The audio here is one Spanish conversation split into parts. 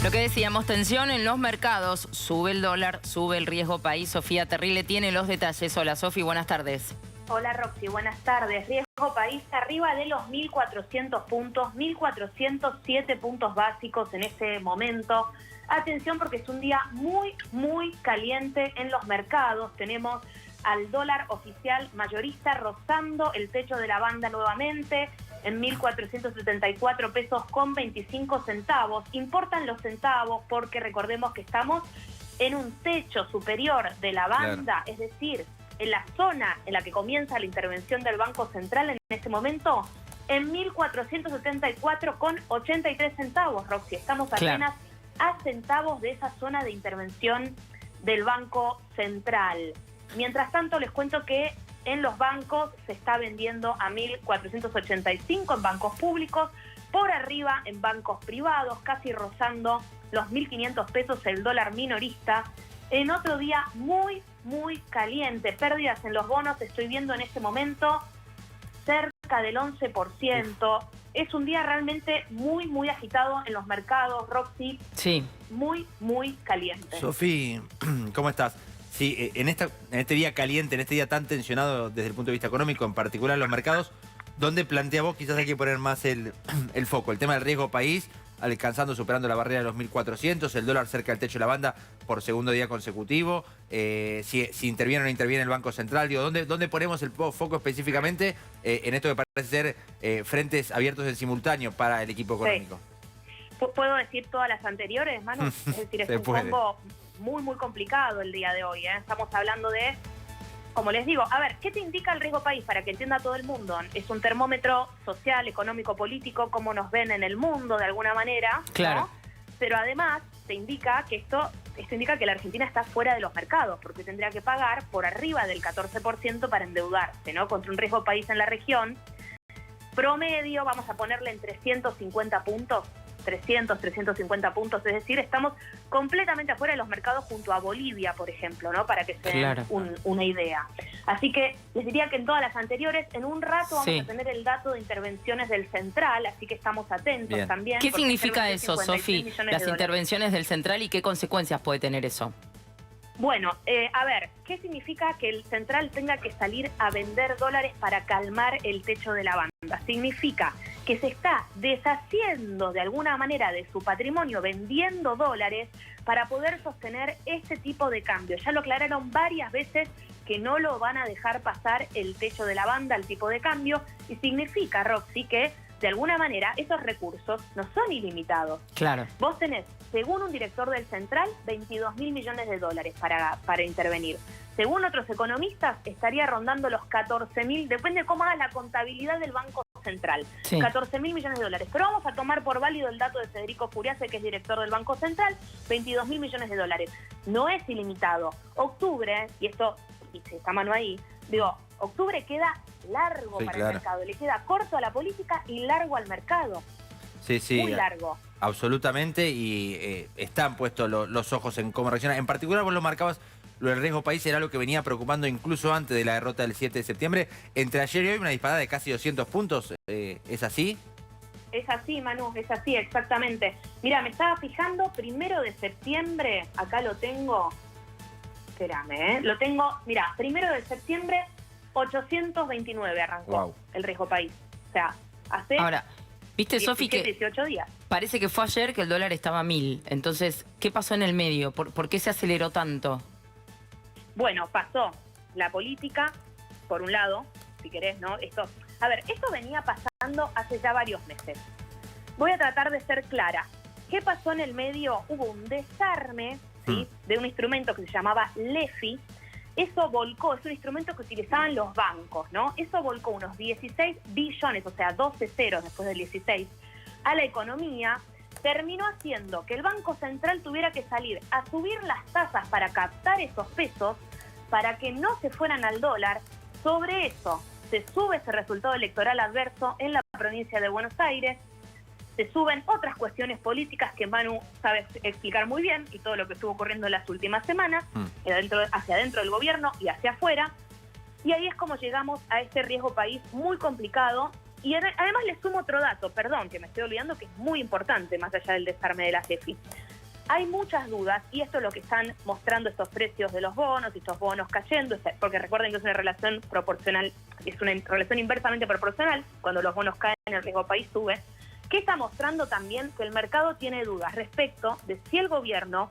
Lo que decíamos, tensión en los mercados, sube el dólar, sube el riesgo país. Sofía Terrile tiene los detalles. Hola Sofi, buenas tardes. Hola Roxy, buenas tardes. Riesgo país arriba de los 1.400 puntos, 1.407 puntos básicos en este momento. Atención porque es un día muy caliente en los mercados. Tenemos al dólar oficial mayorista rozando el techo de la banda nuevamente en 1.474 pesos con 25 centavos. Importan los centavos porque recordemos que estamos en un techo superior de la banda, es decir, en la zona en la que comienza la intervención del Banco Central en este momento, en 1.474 con 83 centavos, Roxy. Estamos apenas a centavos de esa zona de intervención del Banco Central. Mientras tanto, les cuento que en los bancos se está vendiendo a 1.485 en bancos públicos, por arriba en bancos privados, casi rozando los 1.500 pesos el dólar minorista. En otro día muy caliente, pérdidas en los bonos, estoy viendo en este momento cerca del 11%. Es un día realmente muy agitado en los mercados, Roxy. Sí. Muy caliente. Sofi, ¿cómo estás? Sí, en este día caliente, en este día tan tensionado desde el punto de vista económico, en particular en los mercados, ¿dónde plantea vos quizás hay que poner más el foco? El tema del riesgo país, alcanzando, superando la barrera de los 1.400, el dólar cerca del techo de la banda por segundo día consecutivo, si interviene o no interviene el Banco Central, digo, ¿dónde ponemos el foco específicamente en esto que parece ser frentes abiertos en simultáneo para el equipo económico? Sí. ¿Puedo decir todas las anteriores, Manu? Es decir, es un combo muy complicado el día de hoy, ¿eh? Estamos hablando de, como les digo, a ver, ¿qué te indica el riesgo país para que entienda todo el mundo? Es un termómetro social, económico, político, cómo nos ven en el mundo de alguna manera, claro, ¿no? Pero además te indica que esto indica que la Argentina está fuera de los mercados, porque tendría que pagar por arriba del 14% para endeudarse, ¿no? Contra un riesgo país en la región promedio, vamos a ponerle en 350 puntos, 350 puntos, es decir, estamos completamente afuera de los mercados junto a Bolivia, por ejemplo, ¿no? Para que se den una idea. Así que les diría que en todas las anteriores, en un rato vamos a tener el dato de intervenciones del Central, así que estamos atentos también. ¿Qué significa eso, Sofi? Las intervenciones del Central y qué consecuencias puede tener eso. Bueno, a ver, ¿qué significa que el Central tenga que salir a vender dólares para calmar el techo de la banda? Significa que se está deshaciendo de alguna manera de su patrimonio, vendiendo dólares para poder sostener este tipo de cambio. Ya lo aclararon varias veces que no lo van a dejar pasar el techo de la banda, el tipo de cambio, y significa, Roxy, que de alguna manera esos recursos no son ilimitados. Claro. Vos tenés, según un director del Central, 22.000 millones de dólares para intervenir. Según otros economistas, estaría rondando los 14.000, depende de cómo haga la contabilidad del Banco Central, 14.000 millones de dólares. Pero vamos a tomar por válido el dato de Federico Furiase, que es director del Banco Central, 22.000 millones de dólares. No es ilimitado. Octubre, y esto, y se está mano ahí, digo, octubre queda largo para el mercado, le queda corto a la política y largo al mercado. Sí, muy largo. Absolutamente, y están puestos los ojos en cómo reacciona. En particular, vos lo marcabas, lo del riesgo país era lo que venía preocupando incluso antes de la derrota del 7 de septiembre. Entre ayer y hoy una disparada de casi 200 puntos, ¿es así? Es así, Manu, es así, exactamente. Mira, me estaba fijando, 1 de septiembre, acá lo tengo, espérame, lo tengo, mira, 1 de septiembre, 829 arrancó el riesgo país. O sea, hace... Ahora, viste, Sofi, que 18 días. Parece que fue ayer que el dólar estaba a 1.000. Entonces, ¿qué pasó en el medio? ¿Por qué se aceleró tanto? Bueno, pasó la política, por un lado, si querés, ¿no? Esto venía pasando hace ya varios meses. Voy a tratar de ser clara. ¿Qué pasó en el medio? Hubo un desarme, ¿sí?, de un instrumento que se llamaba LEFI. Eso volcó, es un instrumento que utilizaban los bancos, ¿no? Eso volcó unos 16 billones, o sea, 12 ceros después del 16, a la economía. Terminó haciendo que el Banco Central tuviera que salir a subir las tasas para captar esos pesos, para que no se fueran al dólar. Sobre eso se sube ese resultado electoral adverso en la provincia de Buenos Aires, se suben otras cuestiones políticas que Manu sabe explicar muy bien, y todo lo que estuvo ocurriendo en las últimas semanas, hacia adentro del gobierno y hacia afuera, y ahí es como llegamos a este riesgo país muy complicado. Y además le sumo otro dato, perdón, que me estoy olvidando, que es muy importante, más allá del desarme de la CEFI. hay muchas dudas y esto es lo que están mostrando estos precios de los bonos y estos bonos cayendo, porque recuerden que es una relación proporcional, es una relación inversamente proporcional. Cuando los bonos caen, el riesgo país sube. ¿Qué está mostrando también? Que el mercado tiene dudas respecto de si el gobierno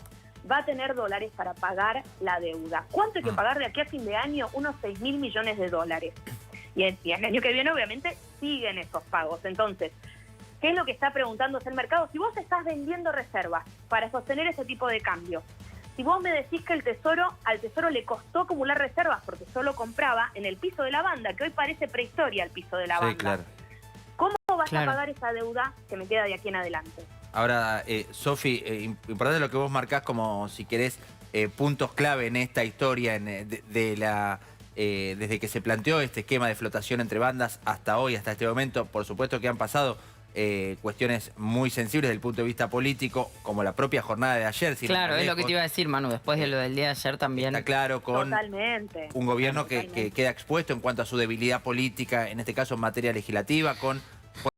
va a tener dólares para pagar la deuda. ¿Cuánto hay que pagar de aquí a fin de año? Unos 6.000 millones de dólares. Y el año que viene, obviamente, siguen esos pagos. Entonces, ¿qué es lo que está preguntándose el mercado? Si vos estás vendiendo reservas para sostener ese tipo de cambio, si vos me decís que al Tesoro le costó acumular reservas porque solo compraba en el piso de la banda, que hoy parece prehistoria el piso de la banda, claro. ¿Cómo vas a pagar esa deuda que me queda de aquí en adelante? Ahora, Sofi, importante lo que vos marcás como, si querés, puntos clave en esta historia, desde que se planteó este esquema de flotación entre bandas hasta hoy, hasta este momento. Por supuesto que han pasado cuestiones muy sensibles desde el punto de vista político, como la propia jornada de ayer. Claro, es lo que te iba a decir, Manu, después de lo del día de ayer también. Está claro, con Totalmente. un gobierno que queda expuesto en cuanto a su debilidad política, en este caso en materia legislativa, con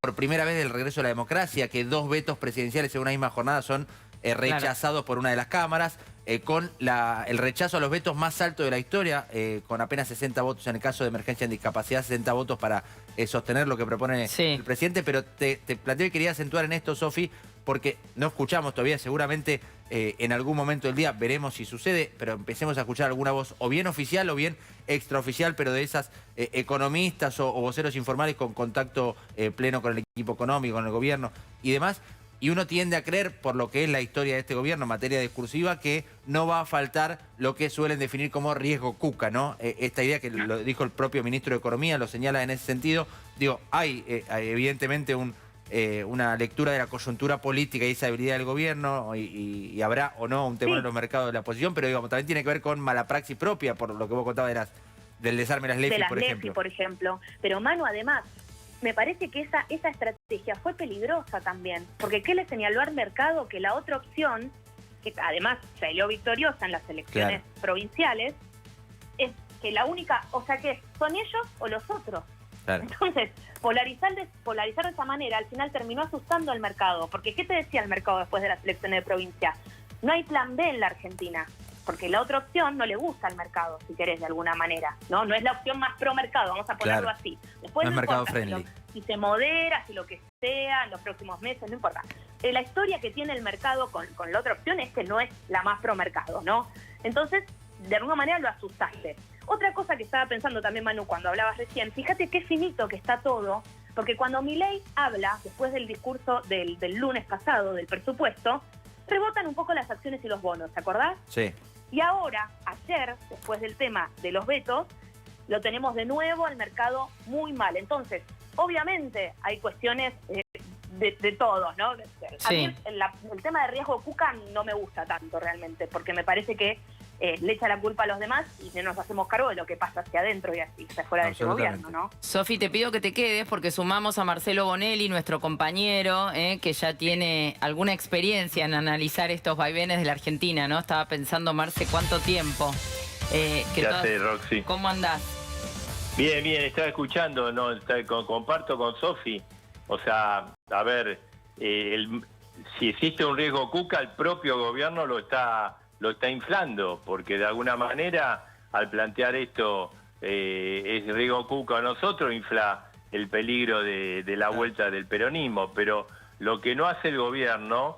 por primera vez el regreso a la democracia, que 2 vetos presidenciales en una misma jornada son rechazados por una de las cámaras, con el rechazo a los vetos más alto de la historia, con apenas 60 votos en el caso de emergencia en discapacidad, 60 votos para sostener lo que propone el presidente. Pero te planteo y quería acentuar en esto, Sofi, porque no escuchamos todavía, seguramente en algún momento del día veremos si sucede, pero empecemos a escuchar alguna voz o bien oficial o bien extraoficial, pero de esas economistas o voceros informales con contacto pleno con el equipo económico, con el gobierno y demás. Y uno tiende a creer, por lo que es la historia de este gobierno en materia discursiva, que no va a faltar lo que suelen definir como riesgo cuca, ¿no? Esta idea que lo dijo el propio ministro de Economía, lo señala en ese sentido. Digo, hay evidentemente una lectura de la coyuntura política y esa debilidad del gobierno, y habrá o no un temor en los mercados de la oposición, pero digamos, también tiene que ver con mala praxis propia, por lo que vos contabas del desarme de las LEFI, por ejemplo. Pero Manu, además, me parece que esa estrategia fue peligrosa también, porque ¿qué le señaló al mercado? Que la otra opción, que además salió victoriosa en las elecciones provinciales, es que la única, o sea, que son ellos o los otros. Claro. Entonces, polarizar de esa manera al final terminó asustando al mercado, porque ¿qué te decía el mercado después de las elecciones de provincia? No hay plan B en la Argentina, porque la otra opción no le gusta al mercado, si querés, de alguna manera, ¿no? No es la opción más pro mercado, vamos a ponerlo así. Después no es mercado importa friendly. Si se modera, si lo que sea, en los próximos meses, no importa. La historia que tiene el mercado con la otra opción es que no es la más pro mercado, ¿no? Entonces, de alguna manera lo asustaste. Otra cosa que estaba pensando también, Manu, cuando hablabas recién, fíjate qué finito que está todo, porque cuando Milei habla, después del discurso del lunes pasado, del presupuesto, rebotan un poco las acciones y los bonos, ¿te acordás? Sí. Y ahora, ayer, después del tema de los vetos, lo tenemos de nuevo al mercado muy mal. Entonces, obviamente hay cuestiones de todos, ¿no? A mí el tema de riesgo cuca no me gusta tanto realmente, porque me parece que le echa la culpa a los demás y no nos hacemos cargo de lo que pasa hacia adentro y así, fuera de ese gobierno, ¿no? Sofi, te pido que te quedes porque sumamos a Marcelo Bonelli, nuestro compañero, que ya tiene alguna experiencia en analizar estos vaivenes de la Argentina, ¿no? Estaba pensando, Marce, ¿cuánto tiempo? Ya sé, Roxy. ¿Cómo andás? Bien, estaba escuchando, ¿no? Comparto con Sofi. O sea, a ver, si existe un riesgo cuca, el propio gobierno lo está inflando, porque de alguna manera, al plantear esto, es riesgo cuca a nosotros, infla el peligro de la vuelta del peronismo. Pero lo que no hace el gobierno,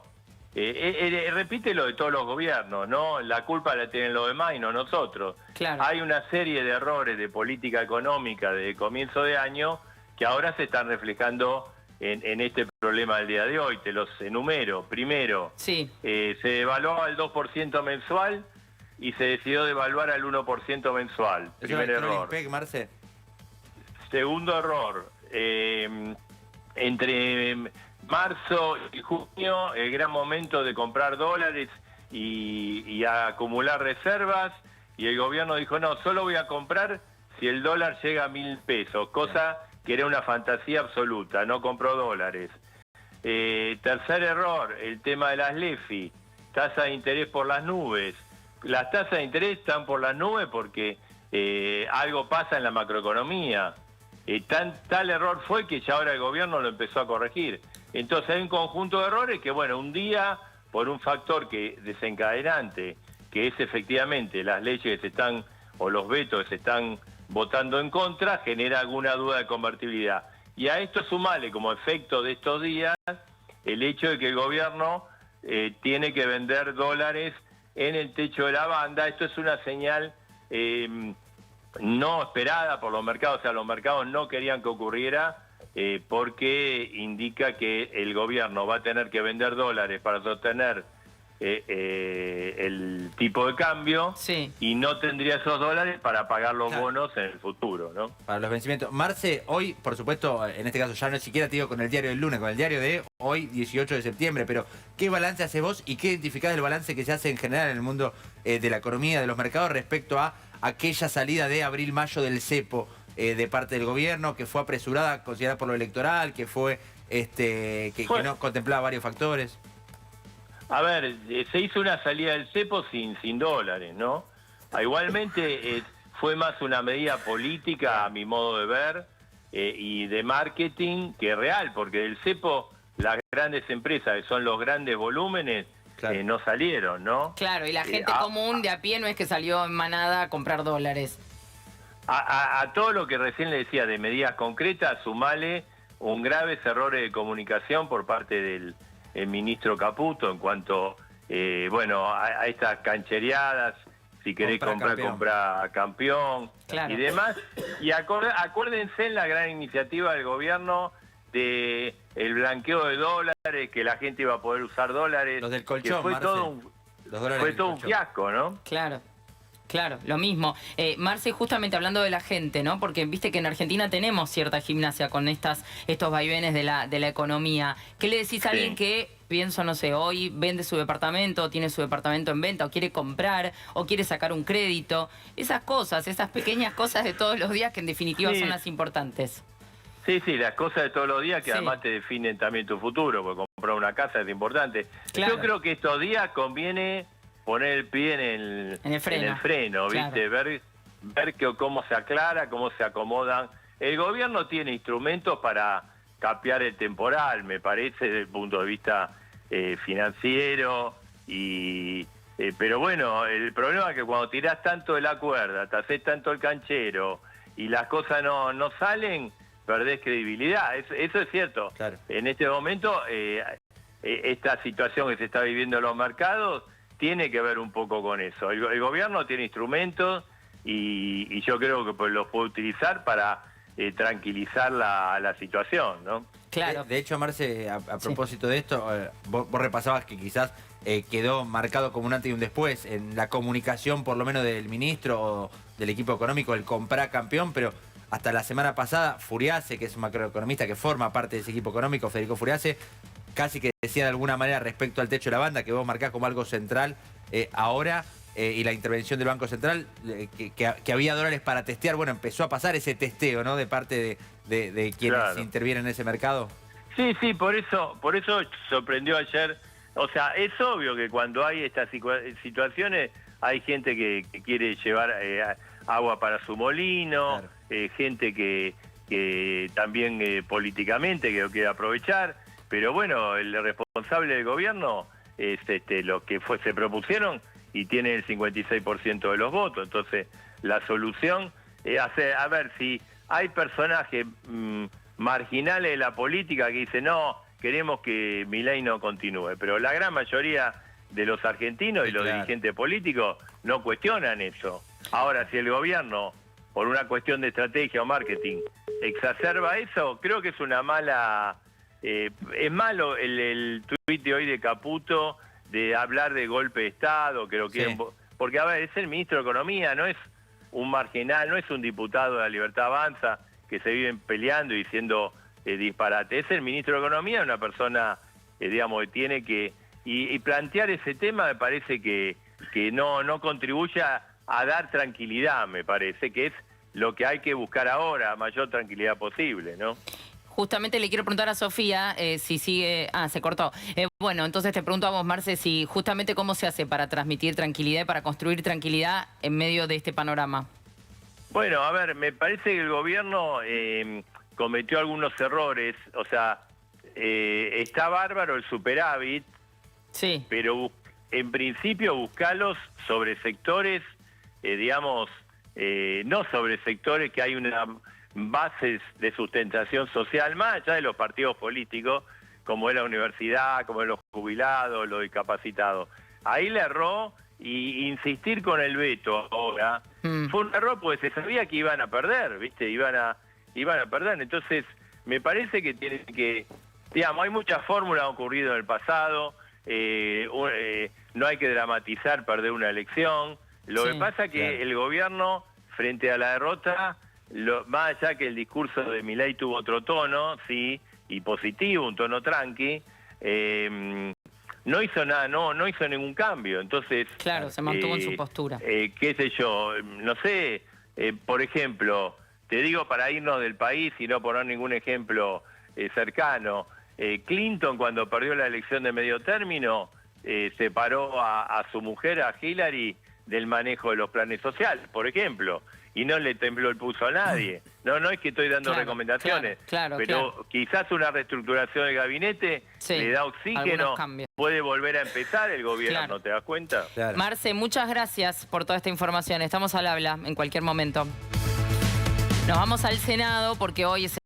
repite lo de todos los gobiernos, ¿no? La culpa la tienen los demás y no nosotros. Claro. Hay una serie de errores de política económica de comienzo de año que ahora se están reflejando en este problema del día de hoy. Te los enumero. Primero, se devaluó al 2% mensual y se decidió devaluar al 1% mensual. Primer error. IPEC, Marce. Segundo error, entre marzo y junio, el gran momento de comprar dólares y acumular reservas, y el gobierno dijo, no, solo voy a comprar si el dólar llega a 1.000 pesos, cosa que era una fantasía absoluta, no compró dólares. Tercer error, el tema de las LEFI, tasa de interés por las nubes. Las tasas de interés están por las nubes porque algo pasa en la macroeconomía. Tal error fue que ya ahora el gobierno lo empezó a corregir. Entonces hay un conjunto de errores que, bueno, un día por un factor que desencadenante, que es efectivamente las leyes que se están, o los vetos que se están votando en contra, genera alguna duda de convertibilidad. Y a esto sumale como efecto de estos días el hecho de que el gobierno tiene que vender dólares en el techo de la banda. Esto es una señal no esperada por los mercados, o sea, los mercados no querían que ocurriera, porque indica que el gobierno va a tener que vender dólares para sostener el tipo de cambio, Sí. y no tendría esos dólares para pagar los bonos en el futuro, ¿no? Para los vencimientos. Marce, hoy, por supuesto, en este caso ya no siquiera te digo con el diario del lunes, con el diario de hoy, 18 de septiembre, pero ¿qué balance haces vos y qué identificás del balance que se hace en general en el mundo de la economía, de los mercados, respecto a aquella salida de abril-mayo del cepo de parte del gobierno, que fue apresurada, considerada por lo electoral, que fue que no contemplaba varios factores? A ver, se hizo una salida del cepo sin dólares, ¿no? Igualmente fue más una medida política, a mi modo de ver, y de marketing que real, porque del cepo las grandes empresas, que son los grandes volúmenes, Claro. no salieron, ¿no? Claro, y la gente común de a pie no es que salió en manada a comprar dólares. A todo lo que recién le decía de medidas concretas, sumale un graves errores de comunicación por parte del ministro Caputo en cuanto a estas canchereadas, si querés comprar campeón, Claro. y demás. Y acuérdense en la gran iniciativa del gobierno de el blanqueo de dólares, que la gente iba a poder usar dólares. Los del colchón, que fue Marce. todo un fiasco, ¿no? Claro. Claro, lo mismo. Marce, justamente hablando de la gente, ¿no? Porque viste que en Argentina tenemos cierta gimnasia con estos vaivenes de la economía. ¿Qué le decís a alguien que, pienso, no sé, hoy vende su departamento, tiene su departamento en venta, o quiere comprar, o quiere sacar un crédito? Esas cosas, esas pequeñas cosas de todos los días que en definitiva son las importantes. Sí, las cosas de todos los días que además te definen también tu futuro, porque comprar una casa es importante. Claro. Yo creo que estos días conviene poner el pie en el freno, ¿viste? Claro. Ver cómo se aclara, cómo se acomodan. El gobierno tiene instrumentos para capear el temporal, me parece, desde el punto de vista financiero, pero bueno, el problema es que cuando tirás tanto de la cuerda, te haces tanto el canchero y las cosas no salen, perdés credibilidad. Eso es cierto. Claro. En este momento, esta situación que se está viviendo en los mercados tiene que ver un poco con eso. El gobierno tiene instrumentos y yo creo que pues los puede utilizar para tranquilizar la situación, ¿no? Claro. De hecho, Marce, a propósito de esto, vos repasabas que quizás quedó marcado como un antes y un después en la comunicación, por lo menos del ministro o del equipo económico, el comprar campeón, pero hasta la semana pasada, Furiase, que es un macroeconomista que forma parte de ese equipo económico, Federico Furiase, casi que decía de alguna manera respecto al techo de la banda, que vos marcás como algo central ahora, y la intervención del Banco Central, que había dólares para testear. Bueno, empezó a pasar ese testeo, ¿no?, de parte de quienes intervienen en ese mercado. Sí, por eso sorprendió ayer. O sea, es obvio que cuando hay estas situaciones hay gente que quiere llevar agua para su molino, gente que también políticamente que lo quiere aprovechar. Pero bueno, el responsable del gobierno es lo que se propusieron y tiene el 56% de los votos. Entonces, la solución es a ver si hay personajes marginales de la política que dicen no, queremos que Milei no continúe. Pero la gran mayoría de los argentinos y los dirigentes políticos no cuestionan eso. Ahora, si el gobierno, por una cuestión de estrategia o marketing, exacerba eso, creo que es una mala... es malo el tuit de hoy de Caputo de hablar de golpe de Estado, que lo quieren... Porque, a ver, es el ministro de Economía, no es un marginal, no es un diputado de la Libertad Avanza que se viven peleando y diciendo disparate. Es el ministro de Economía, una persona, digamos, que tiene que... Y plantear ese tema me parece que no contribuye a dar tranquilidad, me parece, que es lo que hay que buscar ahora, mayor tranquilidad posible, ¿no? Justamente le quiero preguntar a Sofía si sigue... se cortó. Bueno, entonces te pregunto a vos, Marce, si justamente cómo se hace para transmitir tranquilidad y para construir tranquilidad en medio de este panorama. Bueno, a ver, me parece que el gobierno cometió algunos errores. O sea, está bárbaro el superávit, Sí. pero en principio buscalos sobre sectores, digamos, no sobre sectores que hay una bases de sustentación social, más allá de los partidos políticos, como es la universidad, como es los jubilados, los discapacitados. Ahí le erró, y insistir con el veto ahora fue un error, porque se sabía que iban a perder, ¿viste? Iban a perder. Entonces, me parece que tienen que, digamos, hay muchas fórmulas ocurrido en el pasado, no hay que dramatizar perder una elección. Lo que pasa es que el gobierno, frente a la derrota, más allá que el discurso de Milei tuvo otro tono, sí, y positivo, un tono tranqui, no hizo nada, no hizo ningún cambio. Entonces, claro, se mantuvo en su postura. Qué sé yo, no sé, por ejemplo, te digo para irnos del país y no poner ningún ejemplo cercano, Clinton, cuando perdió la elección de medio término, separó a su mujer, a Hillary, del manejo de los planes sociales, por ejemplo, y no le tembló el pulso a nadie. No es que estoy dando recomendaciones, pero quizás una reestructuración del gabinete le da oxígeno, puede volver a empezar el gobierno, ¿te das cuenta? Marce, muchas gracias por toda esta información. Estamos al habla en cualquier momento. Nos vamos al Senado porque hoy es